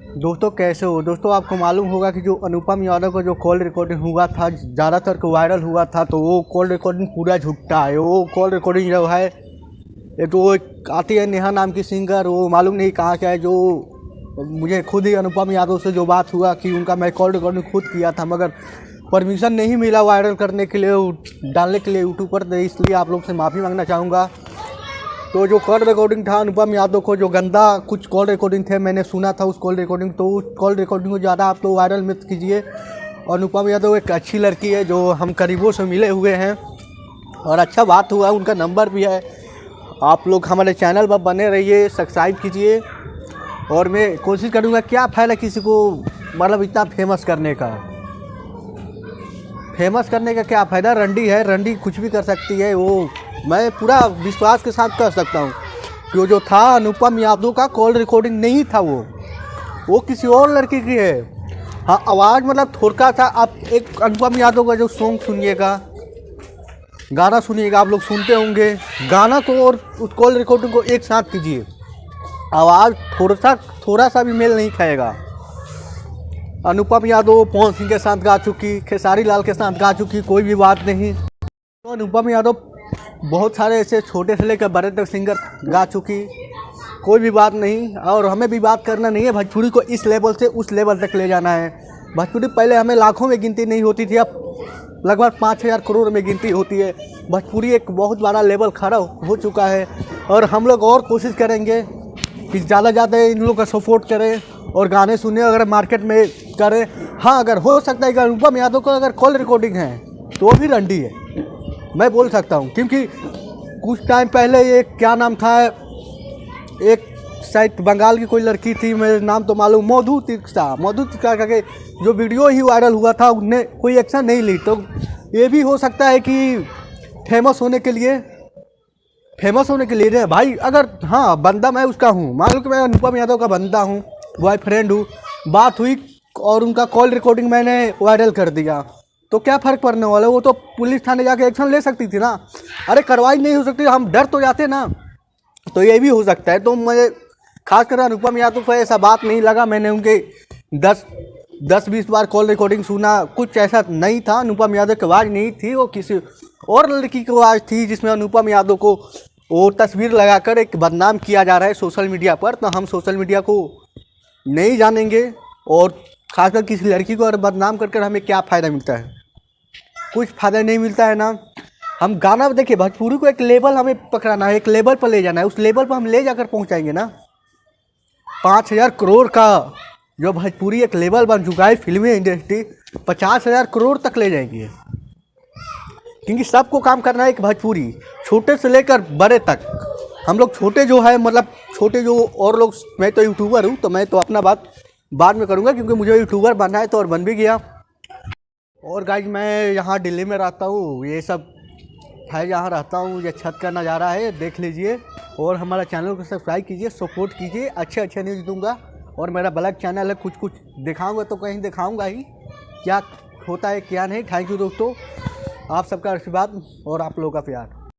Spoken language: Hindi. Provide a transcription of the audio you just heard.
दोस्तों कैसे हो दोस्तों। आपको मालूम होगा कि जो अनुपम यादव का जो कॉल रिकॉर्डिंग हुआ था, ज़्यादातर को वायरल हुआ था, तो वो कॉल रिकॉर्डिंग पूरा झूठा है। वो कॉल रिकॉर्डिंग जो है, ये तो वो एक आती है नेहा नाम की सिंगर, वो मालूम नहीं कहाँ क्या है। जो मुझे खुद ही अनुपम यादव से जो बात हुआ कि उनका मैं कॉल रिकॉर्डिंग खुद किया था, मगर परमिशन नहीं मिला वायरल करने के लिए, डालने के लिए यूट्यूब पर, इसलिए आप लोग से माफ़ी मांगना चाहूँगा। तो जो कॉल रिकॉर्डिंग था अनुपम यादव को, जो गंदा कुछ कॉल रिकॉर्डिंग थे, मैंने सुना था उस कॉल रिकॉर्डिंग, तो उस कॉल रिकॉर्डिंग को ज़्यादा आप लोग वायरल मत कीजिए। अनुपम यादव एक अच्छी लड़की है, जो हम करीबों से मिले हुए हैं और अच्छा बात हुआ, उनका नंबर भी है। आप लोग हमारे चैनल पर बने रहिए, सब्सक्राइब कीजिए। और मैं कोशिश करूँगा, क्या फ़ायदा किसी को मतलब इतना फेमस करने का। क्या फ़ायदा, रंडी है, रंडी कुछ भी कर सकती है। वो मैं पूरा विश्वास के साथ कह सकता हूँ कि वो जो था अनुपम यादव का कॉल रिकॉर्डिंग नहीं था, वो किसी और लड़की की है। हाँ, आवाज़ मतलब थोड़ा सा। आप एक अनुपम यादव का जो सॉन्ग सुनिएगा, गाना सुनिएगा, आप लोग सुनते होंगे, गाना को और उस कॉल रिकॉर्डिंग को एक साथ कीजिए, आवाज़ थोड़ा सा भी मेल नहीं खाएगा। अनुपम यादव पवन सिंह के साथ गा चुकी, खेसारी लाल के साथ गा चुकी, कोई भी बात नहीं। तो अनुपम यादव बहुत सारे ऐसे छोटे से लेकर बड़े तक सिंगर गा चुकी, कोई भी बात नहीं। और हमें भी बात करना नहीं है, भोजपुरी को इस लेवल से उस लेवल तक ले जाना है। भोजपुरी पहले हमें लाखों में गिनती नहीं होती थी, अब लगभग 5,000 करोड़ में गिनती होती है। भोजपुरी एक बहुत बड़ा लेवल खड़ा हो चुका है और हम लोग और कोशिश करेंगे कि ज़्यादा ज़्यादा इन लोगों का सपोर्ट करें और गाने सुने, अगर मार्केट में करें। हाँ, अगर हो सकता है कि अनुपम यादव को अगर कॉल रिकॉर्डिंग है तो वो भी रंडी है, मैं बोल सकता हूँ। क्योंकि कुछ टाइम पहले ये क्या नाम था, एक शायद बंगाल की कोई लड़की थी, मेरे नाम तो मालूम, मधु तिरसा करके जो वीडियो ही वायरल हुआ था, उनने कोई एक्शन नहीं ली। तो ये भी हो सकता है कि फेमस होने के लिए भाई, अगर हाँ बंदा मैं उसका हूँ, मान लो कि मैं अनुपम यादव का बंदा हूँ, बॉयफ्रेंड हूँ, बात हुई और उनका कॉल रिकॉर्डिंग मैंने वायरल कर दिया, तो क्या फ़र्क पड़ने वाला है। वो तो पुलिस थाने जाके एक्शन ले सकती थी ना। अरे कार्रवाई नहीं हो सकती, हम डर तो जाते ना। तो ये भी हो सकता है। तो मुझे खासकर अनुपम यादव को ऐसा बात नहीं लगा। मैंने उनके 10-20 बार कॉल रिकॉर्डिंग सुना, कुछ ऐसा नहीं था। अनुपम यादव की आवाज़ नहीं थी, वो किसी और लड़की की आवाज़ थी, जिसमें अनुपम यादव को वो तस्वीर लगाकर एक बदनाम किया जा रहा है सोशल मीडिया पर। तो हम सोशल मीडिया को नहीं जानेंगे, और खासकर किसी लड़की को अगर बदनाम करके हमें क्या फ़ायदा मिलता है, कुछ फ़ायदा नहीं मिलता है ना। हम गाना देखिए, भोजपुरी को एक लेवल हमें पकड़ाना है, एक लेवल पर ले जाना है, उस लेवल पर हम ले जाकर पहुंचाएंगे ना। 5,000 करोड़ का जो भोजपुरी एक लेवल बन चुका है, फिल्मी इंडस्ट्री 50,000 करोड़ तक ले जाएंगे। क्योंकि सबको काम करना है, एक भोजपुरी छोटे से लेकर बड़े तक। हम लोग छोटे जो है, मतलब छोटे जो और लोग, मैं तो यूट्यूबर हूँ, तो मैं तो अपना बात बाद में करूँगा, क्योंकि मुझे यूट्यूबर बनना है, तो और बन भी गया। और गाइज, मैं यहाँ दिल्ली में रहता हूँ, ये सब है जहाँ रहता हूँ, ये छत का नज़ारा है, देख लीजिए। और हमारा चैनल को सब्सक्राइब कीजिए, सपोर्ट कीजिए, अच्छे न्यूज़ दूंगा। और मेरा ब्लॉग चैनल है, कुछ दिखाऊंगा तो कहीं दिखाऊंगा ही, क्या होता है क्या नहीं। थैंक यू दोस्तों, आप सबका आशीर्वाद और आप लोगों का प्यार।